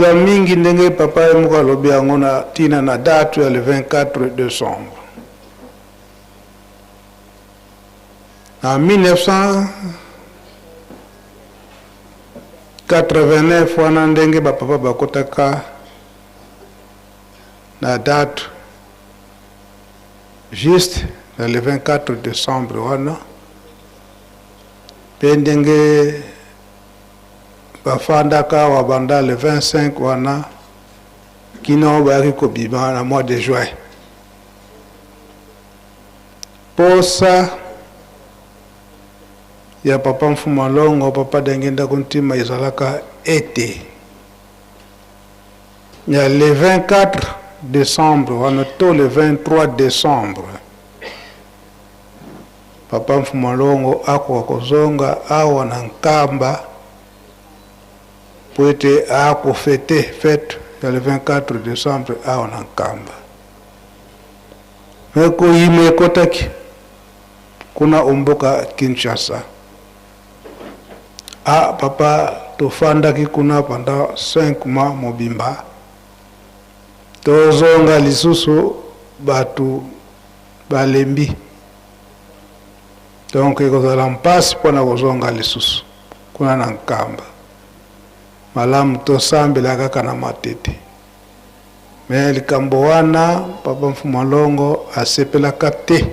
La mingi ndenge papa emuka lobi yango na tina na date ya le 24 décembre. En 1989 wana ndenge papa bakotaka na date juste le 24 décembre wana pe ndenge bafandaka wabanda le 25 wana kino bayaki kobima na mois de juin. Posa ya papa Mfuma Longo papa dengenda kuntima izalaka été. Il y a le 24 décembre wana to le 23 décembre papa Mfuma Longo ako kozonga awa na Nkamba pour être à fêter fête le 24 décembre à Nkamba. Mais ko yime kotaki kuna umboka Kinshasa. Ah papa tofandaki kuna pendant 5 mois mobimba. Tozonga lisusu batu balembi. Donc ekozala mpasi pona kozonga lisusu kuna na Nkamba. Malamu tosambela kaka na matete. Me likambo wana papa Mfuma Longo asepelaka te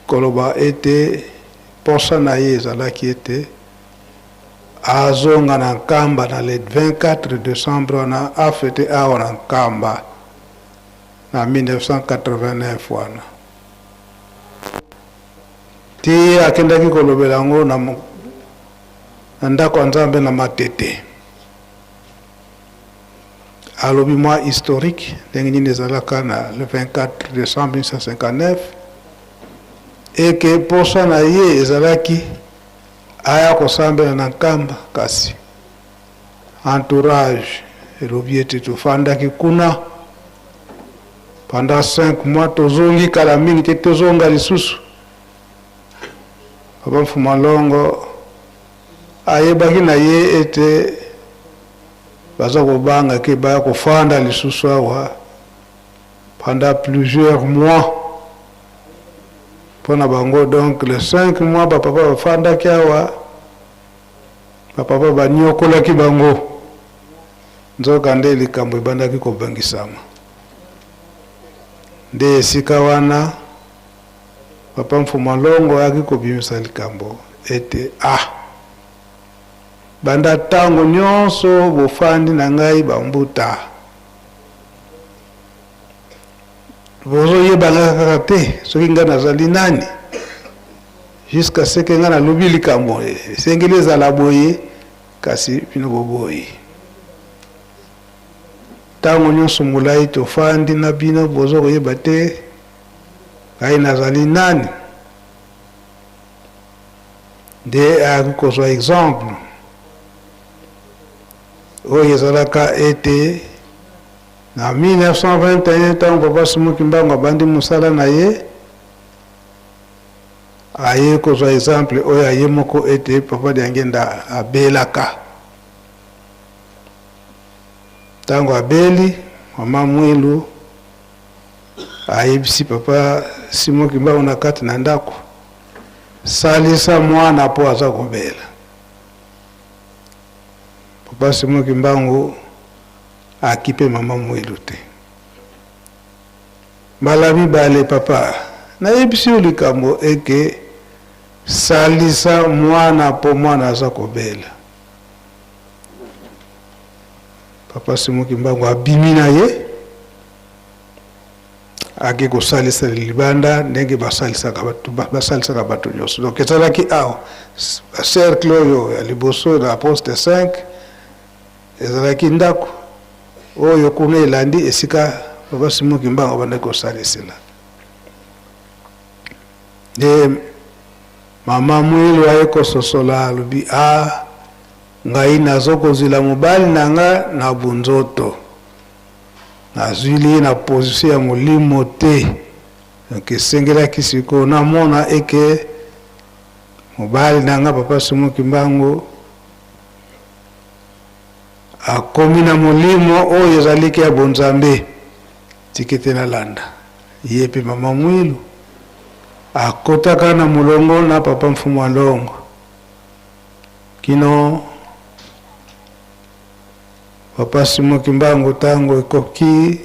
koloba ete posa na ye ezalaki ete azonga na Nkamba na le 24 décembre wana afete awa na Nkamba na 1989 wana. Ti akendaki kolobela ngo na ndako nzambe na matete. Alobi moi historique ndenge nezalaka na le 24 décembre 1959 et que posa na ye ezalaki aya kosambela na Nkamba kasi entourage elobi ete tofandaki kuna pendant 5 mois tozongi kala mingi te tozonga lisusu. Papa Mfuma Longo ayebaki na ye ete baza kobanga ke baya kofanda lisusu awa pendant plusieurs mois pona bango. Donc les 5 mois papa bafandaki awa papa banyokolaki bango nzoka nde likambo ebandaki kobangisama. Nde esika wana papa Mfuma Longo ayaki kobimisa likambo ete banda tango nyonso bofandi na ngai bambuta bozo yebanga kaka te soki nga nazali nani jusqu'à ce que nga nalobi likambo esengeli ezala boye kasi bino boboyi. Tango nyonso molai tofandi na bino bozo koyeba te ngai nazali nani. Nde akozwa exemple oyo ezalaka ete na 1921 ntango papa Simoki Mbangu abandi mosala na ye aye kozwa exemple oyo aye moko ete papa Diangenda abelaka. Ntango abeli mama Mwilu ayebisi papa Simoki Mbangu na kati na ndako salisa mwana po aza kobela. Papa Simoki Mbangu akipe mama Mwilu te. Mbala mibale papa na yebisi likambo eke salisa mwana po mwana aza kobela. Papa Simoki Mbangu abimi na ye ake kosalisa libanda ndenge basalisaka bato nyonso. Donc ezalaki awa cercle oyo ya liboso na poste 5 ezalaki ndako oyo kuna elandi esika papa Simoki Mbangu abandaki kosalisela. Nde mama Mwilu aye kososola alobi ngai nazokozila mobali nanga na bunzoto nazwili na position ya molimo te. Donc esengelaki siko namona eke mobali nanga papa Simoki Mbangu akomi na molimo oyo ezalaki ya bonzambe tikete na landa ye pe mama Mwilu akotaka na mulongo na papa Mfumu wa Longo kino papa Simo Kimbangu tango ekoki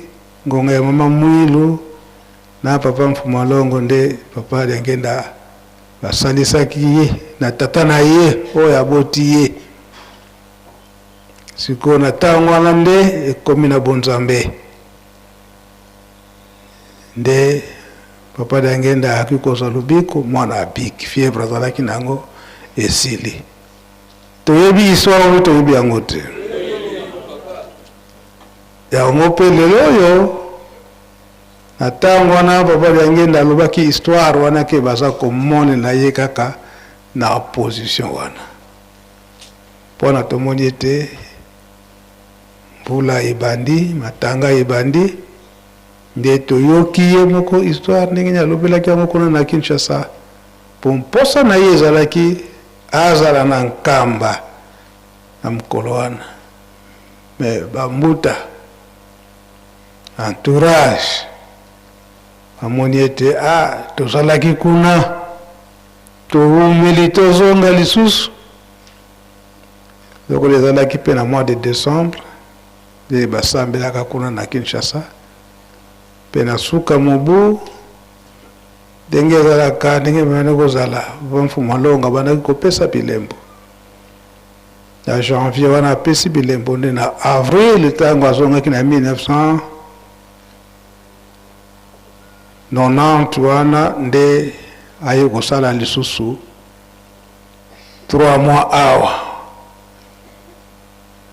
ngonga ya mama Mwilu na papa Mfumu wa Longo nde papa aliangenda basalisaki ye na tata na ye oyo aboti ye siko na tango wana nde ekomi na bonzambe nde papa aliangenda akikoza lubiko mwana abiki fièvre azalaki nango esili toyebi histoire oyo toyebi yango te yango mpe lelo oyo na tango wana papa aliangenda alobaki histoire wana ke baza komonela ye kaka na opposition wana mpona tomoni ete mbula ebandi matanga ebandi nde toyoki ye moko histoire ndenge alobelaki yango kuna na Kinshasa mpo mposa na ye ezalaki azala na nkamba na mokolo wana me bambuta entourage amoni ete tozalaki kuna toumeli tozonga lisusu lokolo ezalaki mpe na mois de décembre nde basambelaka kuna na Kinshasa mpe na suka mobu ndenge ezalaka ndenge bana kozala Mfumu wa Longo bandaki kopesa bilembo na janvier wana apesi bilembo nde na avril ntango azongaki na 1990 wana nde aye kosala lisusu 3 mois awa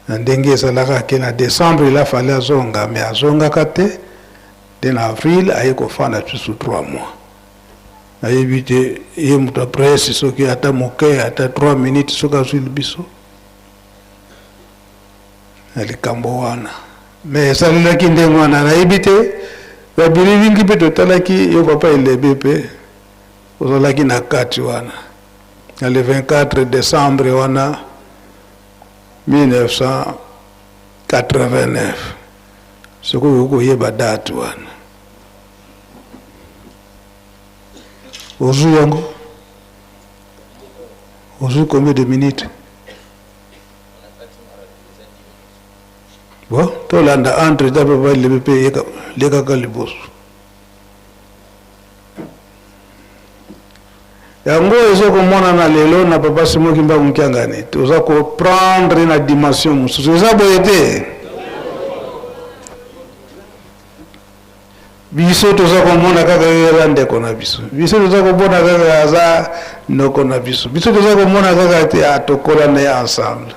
na ndenge ezalaka ke na décembre il a fallu azonga me azongaka te nde na avril aye kofanda lisusu 3 mois nayebi te ye moto apresi soki ata moke ata 3 minutes soki azwili biso na likambo wana me esalelaki ndenge wana nayebi te babili mingi mpe totalaki yo papa elebe mpe ozalaki na kati wana na le 24 décembre wana 1989 soki okoyeba date wana ozwi yango ozwi combien de minutes bon tolanda entre ta papa elebe mpe lekaka liboso yango ezokomonana lelo na papa Simo Kimbangu Nkiangani toza koprendre na dimension mosusu eza boye te biso toza komona kaka eza ndeko na biso toza komona kaka aza ndeko na biso toza komona kaka te atokola na ye ensemble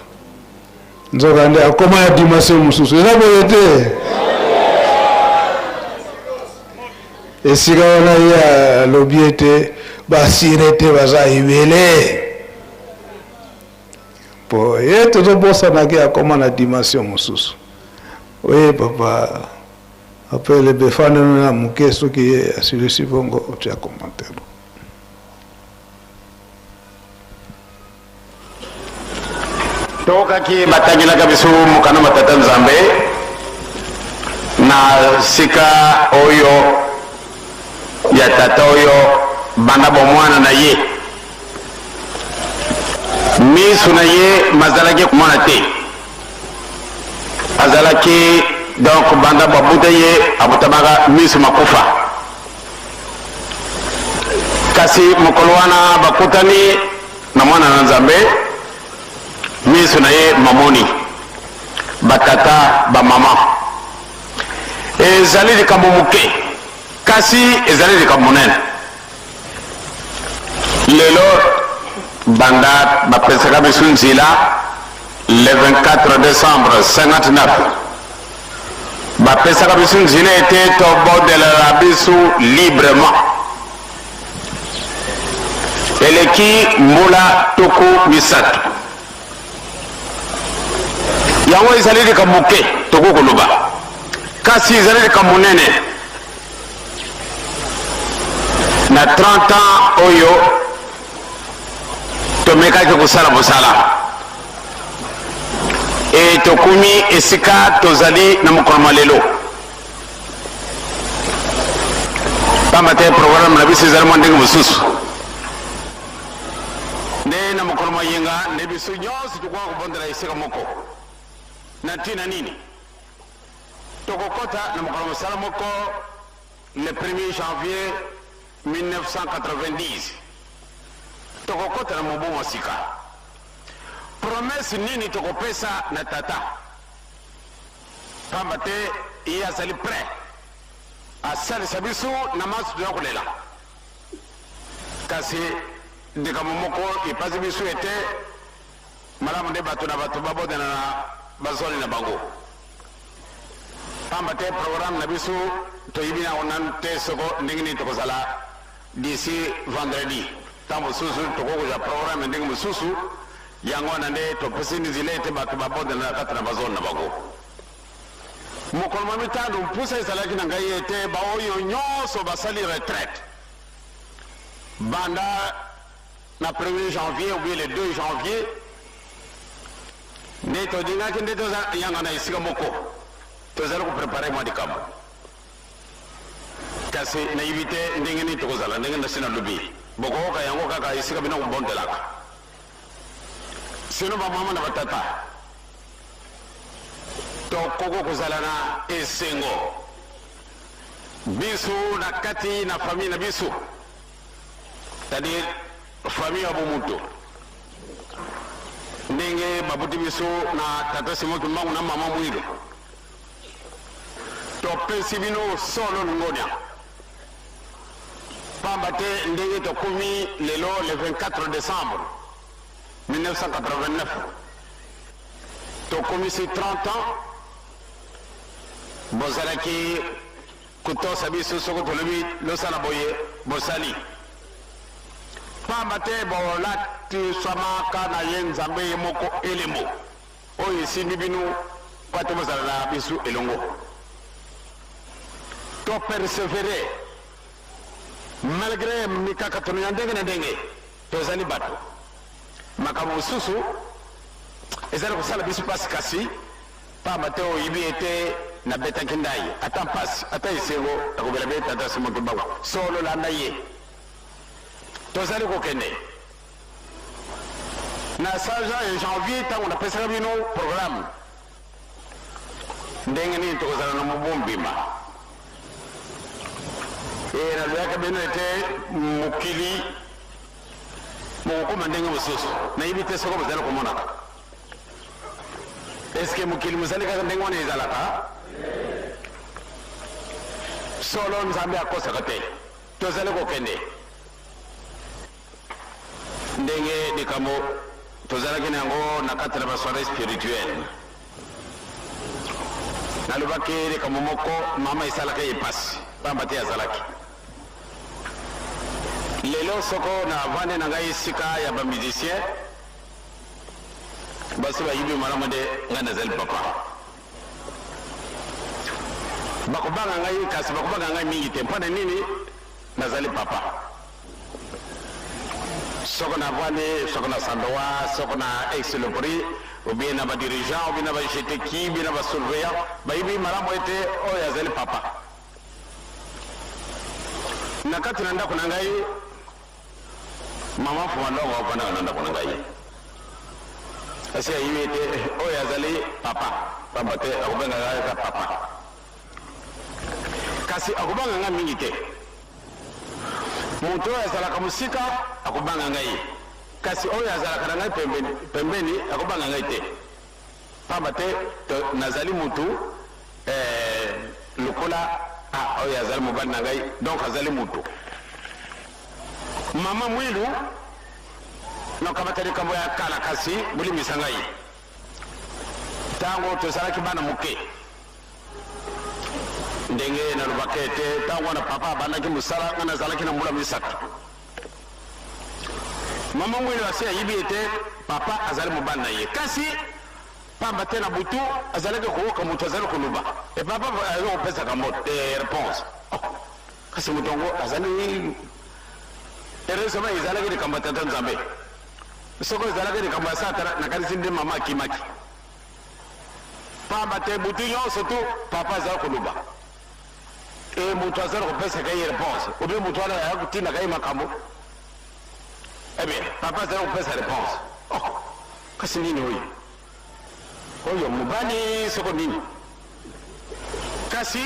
nzoka nde akoma ya dimension mosusu eza boye te esika wana ye alobi ete basire te baza ebele po ye tozobosanaki akoma na dimension mosusu oye papa apele befandano na moke soki ye asilisi bongo otia commentaire tokaki batangilaka biso mokano matata Nzambe na sika oyo ya tata oyo banda bomwana na ye misu na ye mazalaki komona te azalaki donc banda babuta ye abutamaka misu makufa kasi mokolo wana bakutani na mwana na Nzambe misu na ye mamoni batata bamama ezali likambo moke kasi ezali likambo monene lelo banda bapesaka biso nzela le 24 décembre 59 bapesaka biso nzela ete tobodelaka biso librement eleki mbula tuku misato yango ezali likambo moke tokokoloba kasi ezali likambo monene na 30 ans oyo tomekaki kosala mosala e tokumi esika tozali na mokolo lelo pamba te programme na biso ezali mwa ndenge mosusu nde na mokolo mayenga nde biso nyonso tokoka kobondela esika moko na ntina nini tokokota na mokolo mosala moko le 1er janvier 1990 tokokota na mobu mosika promesse nini tokopesa na tata pamba te iye azali prêt asalisa biso na maso toya kolela kasi ndekamo moko epasi biso ete malamu nde bato na bato babodana na bazoli na bango pamba te programme na biso toyibi nango nanu te soko ndenge nini tokozala d'ici vendredi ntango mosusu tokokozwa programme ndenge mosusu yango wana nde topesi nzela ete bato babodana na kati na bazoli na bango mokolo mwa mitano mpusa ezalaki na ngai ete baoyo nyonso basali retraite banda na 1er janvier ou bien le 2 janvier nde todingaki nde tozayanga na esika moko tozali koprepare mwa likambo kasi nayibi te ndenge nini tokozala ndenge nasi nalobi bokoyoka yango kaka esika bino kobondelaka sino bamama na batata tokoko kozala na esengo biso na kati na famille na biso c'est-à-dire famille ya bomutu ndenge babuti biso na tata simoki mbangu na mama mwido topesi bino solo lungonia pamba te ndenge tokomi lelo le 24 décembre 1989 tokomi si 30 ans bozalaki kotosa biso soko tolobi losala boye bosali pamba te bolati swamaka na ye nzambe ye moko elembo oyo esimbi bino po te bozala na biso elongo to persevere malgré mikakatono ya ndenge na ndenge tozali bato makambo mosusu ezali kosala biso mpasi kasi pamba te oyibi ete nabetaki ndai ata mpasi ata esengo akobela be tata simoki mbangu solo landa ye tozali kokende na saja ya janvier ntango napesaka bino programme ndenge nini tokozala na mobu mbima e nalobaka bino ete mokili mokokoma ndenge mosusu nayibi te soko bozali komonaka eske mokili mozali kaka ndenge wana ezalaka solo nzambe akosaka te tozali kokende ndenge likambo tozalaki na yango na kati na basoirée spirituelle nalobaki likambo moko mama esalaka ye pasi pamba te azalaki lelo soko na vande na ngai esika ya bamusicien basi bayibi malamu nde ngai nazali papa bakobanga ngai kasi bakobanga ngai mingi te mpona nini nazali papa soko na vande soko na sandoa soko na ex le prix ou bien na badirigant ou bien na bajeteki bien na basurveillant bayibi malamu ete oyo azali papa na kati na ndako na ngai mama fuma ndongo afandaka na ndako na ngai asi ayibi ete oyo azali papa pamba te akobenga ngai ka papa kasi akobanga ngai mingi te moto oyo azalaka mosika akobanga ngai kasi oyo azalaka na ngai pembeni akobanga ngai te pamba te nazali mutu lokola oyo azali mobali na ngai donc azali mutu mama mwilu nokabata likambo ya kala kasi bolimisa ngai ntango tozalaki bana moke ndenge nalobaka ete ntango wana papa abandaki mosala nga nazalaki na mbula misato mama mwilu asi ayibi ete papa azali mobali na ye kasi pamba te na butu azalaki koyoka moto azali koloba e papa azali kopesaka réponse kasi moto yango azali heureusement ezalaki likambo ya tata nzambe soko ezalaki likambo ya satana nakanisi nde mama akimaki pamba te butu nyonso tu papa azali koluba e moto azali kopesa kai réponse ou bien moto wana ya kutinda kai makambo bien papa azali kopesa réponse kasi nini oyo mubani soko nini kasi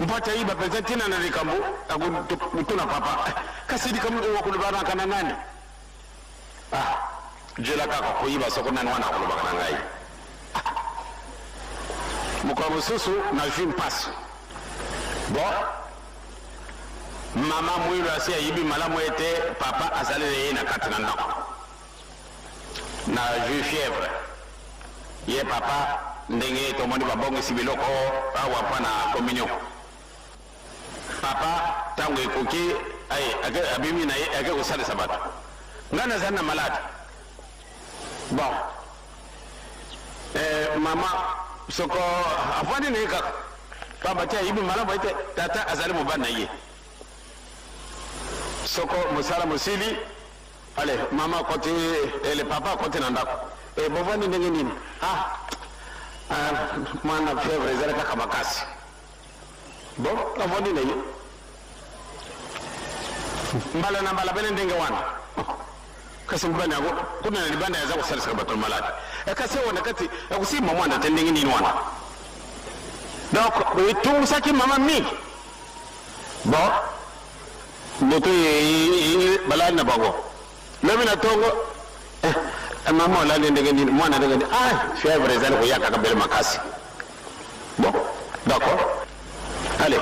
mpata iba pesa tina na likambo akutuna papa kasi likambo wakulubana kana nani jela kaka kuiba soko nani wana akulubana kana ngai mukwa susu na jwi mpasu bon mama mwilu asi ayibi malamu ete papa azalele ye na kati na ndako na jwi fièvre ye papa ndenge tomoni babongisi biloko awa mpa na communion papa ntango ekoki abimi na ye ake kosalisa bato ngai nazali na malade bon mama soko afandi na ye kaka papa te ayibi malamu ete tata azali mobali na ye soko mosala mosili ale mama koti ele papa koti na ndako bovandi ndenge nini mwana fièvre ezali kaka makasi bon avandi na ye mbala na mbala bene ndenge wana kasi mobali yango kuna na libanda yaza kosalisaka bato malade kasi wana kati akusima mwana te ndenge nini wana donc etungusaki mama mingi bon moto balali na bango lobi na tongo mama olali ndenge nini mwana ndenge nini fièvre ezali koyaka kabele makasi bon d'accord allez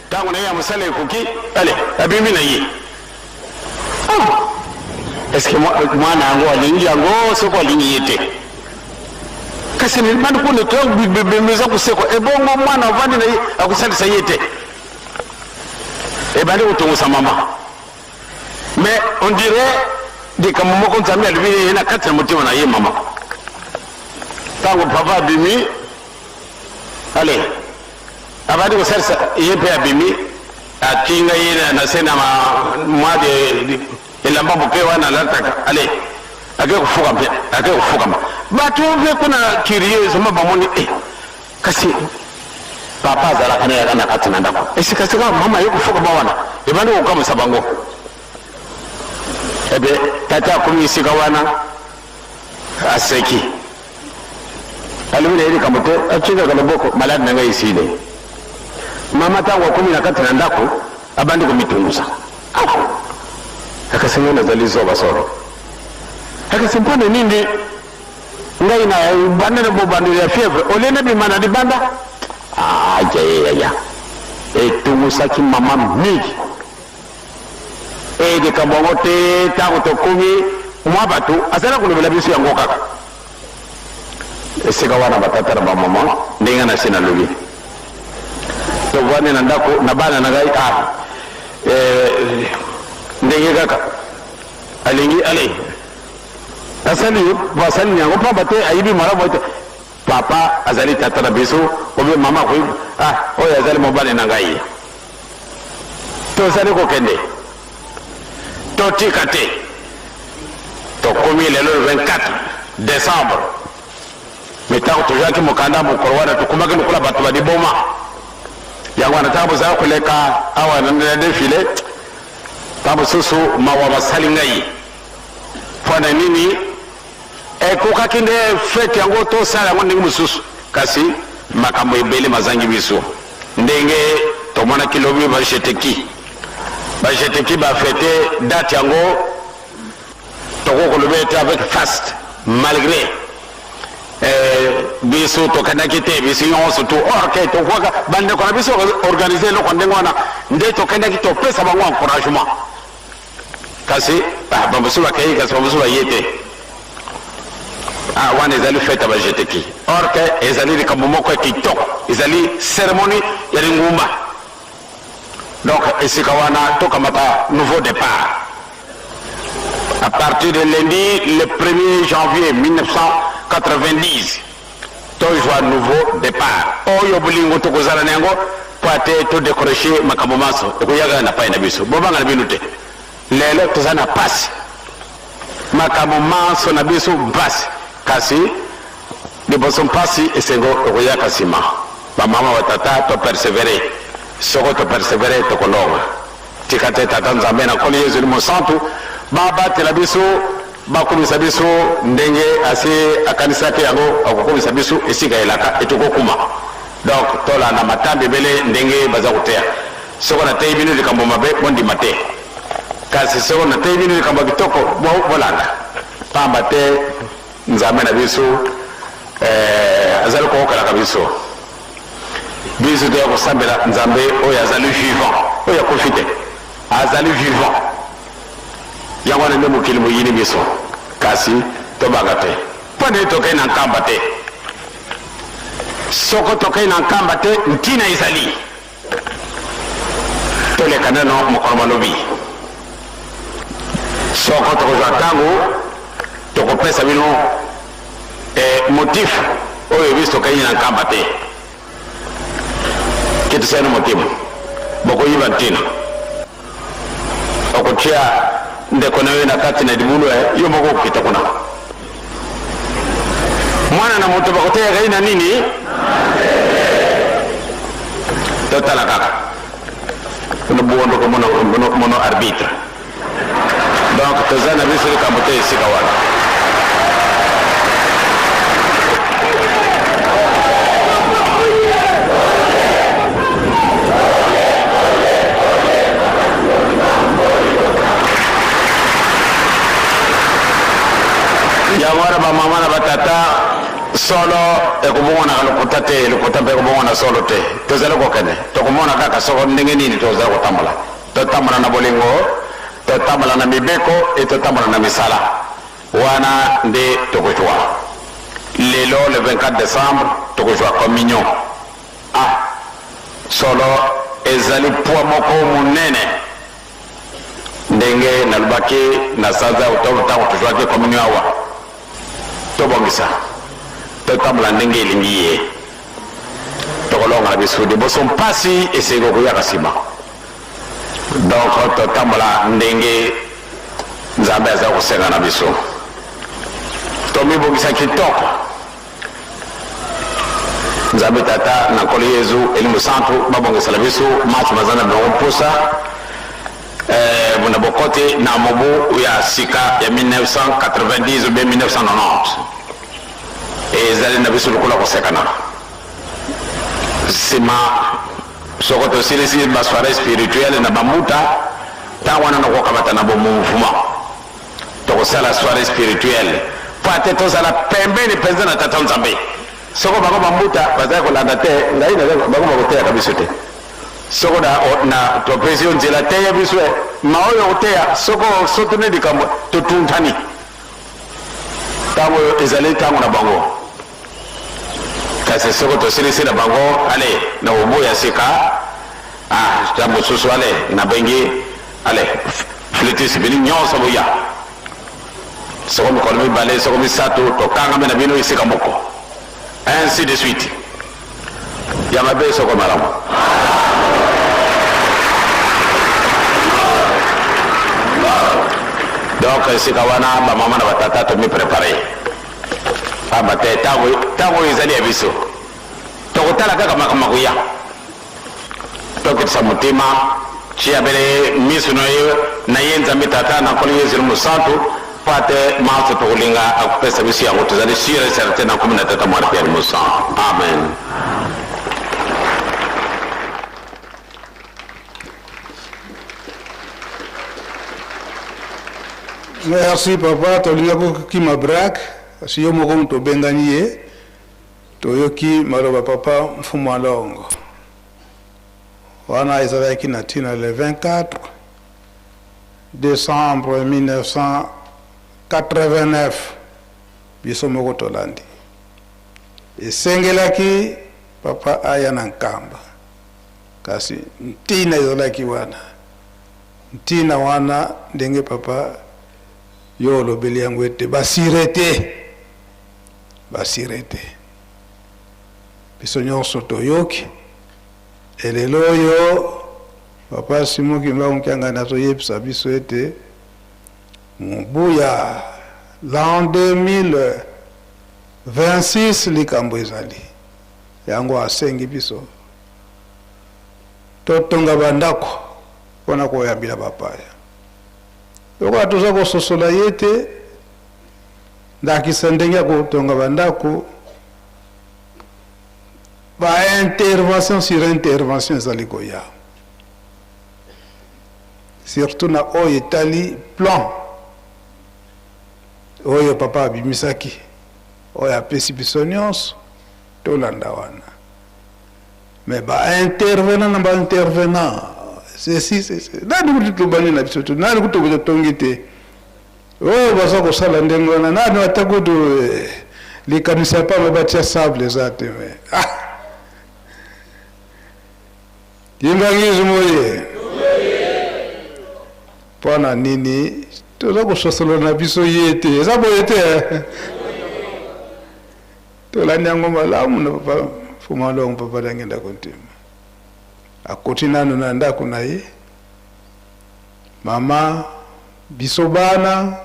ntango na ye ya mosala ekoki allez abimi na ye est ce que mwana yango alingi yango soko alingi ye te kasi nilibandi kune tobimeza kuseko ebongo mwana avandi na ye akusalisa ye te ebandi kotongosa mama mais on dirait likambo moko nzambe alibi ye na kati na motima na ye mama ntango papa abimi ale abandi kosalisa ye mpe abimi atinga ye na se na mwa de elamba mope wana alataka ale ake kofukama bato mpe kuna curieuse ma bamoni kasi papa azalaka na yaka na kati na ndako esikasika mama ye kofukama wana ebandi kokamwisa bango ebe tata akomi esika wana aseki alobi na ye likambo te atyingaka loboko maladi na ngai esile mama ntango akomi na kati na ndako abandi komitungusa akasi ngai nazali zoba soro akasi mpona nini ngai na banda na bobandeli ya fièvre olene bima na libanda ayayaya etungusaki mama mingi likambo yango te ntango tokomi mwa bato azala kolobela biso yango kaka esika wana batata na bamama ndenge na se nalobi tovandi na ndako na bana na ngai ndenge kaka alingi ale asali yango pamba te ayibi malamu ete papa azali tata na biso obe mama koyibi oyo azali mobali na ngai tozali kokende totika te tokomi lelo le 24 décembre mitango tozwaki mokanda mokolo wana tokomaki lokola bato badiboma yango wana ntango bozala koleka awa na defile ntango mosusu mawa basali ngai mpona nini ekokaki nde fete yango tosala yango ndenge mosusu kasi makambo ebele mazangi biso ndenge tomonaki lobi bajeteki bafete date yango tokokolobi ete avec faste malgré biso tokendaki te biso nyonso tu orke tokwaka bandeko na biso organise eloko ndenge wana nde tokendaki topesa bango encouragement kasi bamosusu bakei kasi bamosusu baye te wana ezali fete bajeteki orke ezali likambo moko ya kitoko ezali cérémonie ya lingumba donc esika wana tokamata nouveau départ à partir de lundi le 1er janvier 1990 tozwa nouveau départ oyo bolingo tokozala na yango po ate todécroche makambo maso ekoyaka na pai na biso bobanga na bino te lelo toza na pasi makambo maso na biso mpasi kasi liboso mpasi esengo okoyaka nsima bamama batata topersevere soko topersevere tokolonga tika te tata nzambe na nkolo yesu limo santu babatela biso bakomisa biso ndenge asi akanisaki yango akokomisa biso esika elaka etokokuma donc tolanda matambi ebele ndenge baza koteya soko nateyi bino likambo mabe bondima te kasi soko nateyi bino likambo kitoko bolanda pamba te nzambe na biso azali kokokelaka biso biso toya kosambela nzambe oyo azali vivant oyo akofi te azali vivant yango wana nde mokili moyini biso kasi tobanga te mpo nde tokei na nkamba te soko tokei na nkamba te ntina ezali toleka nano mokolo malobi soko tokozwa ntango tokopesa bino motif oyo biso tokei na nkamba te kitusene motimu bokoyiba ntina okotia ndeko nayo na kati na libulu yo moko okita kuna mwana na moto bakoteyaka ina nini totala kaka ono buwondoko mono arbitre donc toza na biso likambo te esika wana yamara bamama na batata solo ekubongona kalokota te lokota mpe ekubongona solo te tozali kokende tokomona kaka soko ndenge nini tozali kotambola totambola na bolingo totambola na mibeko e totambola na misala wana nde tokozwa lelo le 24 décembre tokozwa communion solo ezali poa moko monene ndenge nalobaki na sanza ototango tozwaki communion awa tobongisa totambola ndenge elingi ye tokolonga na biso liboso mpasi esengi okoyaka nsima donc totambola ndenge nzambe aza kosenga na biso tomibongisa kitoko nzambe tata na nkolo yesu elimo santu babongisala biso maso baza na bango mposa na bokote na mobu ya sika ya 1990 obe 1990 ezali na biso lokola kosekana nsima soko tosilisi basoire spirituele na bamuta ntango wana nakokamata na bomouvement tokosala soire spirituele po ate tozala pembeni mpenza na tata nzambe soko bango bamuta bazali kolanda te ngai bango bakoteyaka biso te soko na topesi yo nzela te ya biso maoyo oteya soko sotune likambo totuntani ntango ezali ntango na bango kasi soko tosilisi na bango ale na obo ya sika ta mosusu ale na bengi ale fletisi bini nyonso boya soko mikolo mibale soko misato tokangame na bino esika moko ainsi de suite ya mabe soko malamu donc esika wana bamama na batata tomi prepare pamba te ntango ezali ya biso tokotala kaka makambo koya tokitisa motema tia bele miso na ye nzambe tata na nkolo yesu mosantu po ate maso tokolinga akopesa biso yango tozali sure certain na nkombo na tata mwana mpe ya limosantu amen. Merci papa, tolingako kima brak, kasi yo moko muto bengani ye, toyoki maloba papa mfumu alongo. Wana ezalaki na tina le 24 décembre 1989, biso moko tolandi. Esengelaki papa aya na nkamba, kasi ntina ezalaki wana. Ntina wana ndenge papa yo olobeli yango ete basire te biso nyonso toyoki elelo oyo papa simoki ngaonkianga na toyebisa biso ete mobu ya l'an 2000 26 likambo ezali yango asengi biso totonga bandako mpona koyambila bapaya yokola toza kososola ye te ndakisa ndenge ya kotonga bandako intervention sur intervention ezali koya surtout na oyo etali plan oyo papa abimisaki oyo apesi biso nyonso tolanda wana mais intervenant na intervenant c'est nani kuti tobani na biso to nani kuti totongi te oyo baza kosala ndenge wana nani ata kuti likanisi ya pamba batia sable eza te me yimbangizi moye mpona nini toza kososolo na biso ye te eza boye te tolandi yango malamu na papa fumalongo papa dangenda kontima akoti nano na ndako na ye mama biso bana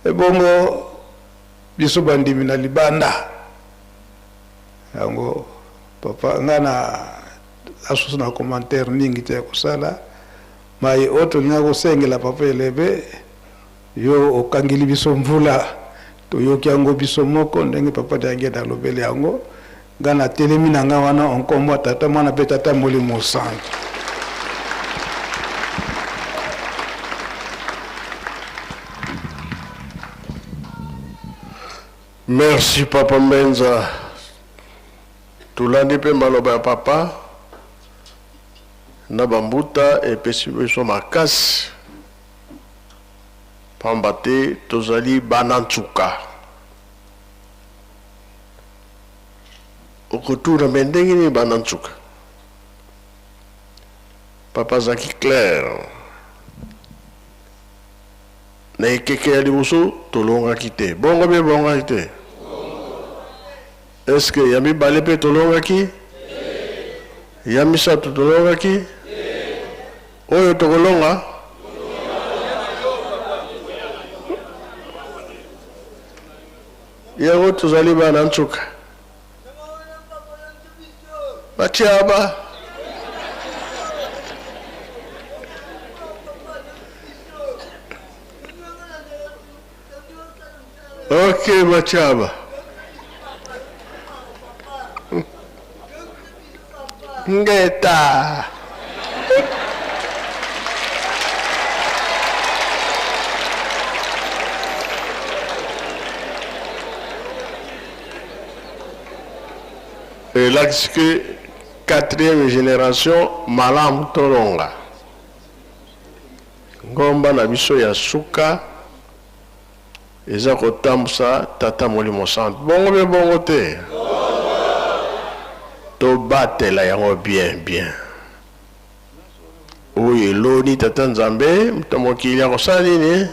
ebongo biso bandimi na libanda yango papa ngana asusu na commentaire mingi te kosala mai oto nga kosengela papa elebe yo okangili biso mvula toyoki yango biso moko ndenge papa dangenda alobele yango ngana telemi na nga wana onkombo tata mwana pe tata molimo santu. Merci Papa Mbenza. Tulandi pe maloba ya papa na bambuta epesi biso makasi pamba te tozali bana ntsuka okotuna me ndenge nini bana ntsuka papa azalaki clair na ekeke ya liboso tolongaki te bongo mpe bongaki te est-ce que ya mibale mpe tolongaki ya misato tolongaki oyo tokolonga yango tozali bana ntsuka Machaba ok Machaba Ngeta et là que quatrième génération malam tolonga ngomba na biso ya suka eza kotambusa tata molimo santu bongo be bongo te to batela yango bien oyo eloni tata nzambe mtomokili ya kosala nini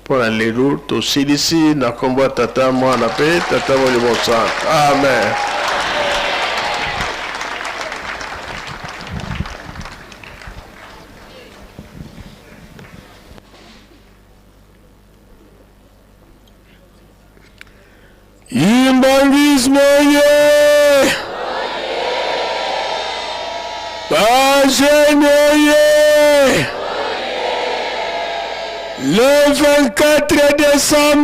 mpona lelo tosilisi na kombo ya tata mwana mpe tata molimo santu amen. Yimbangismo ye Bajenyo ye le 24 décembre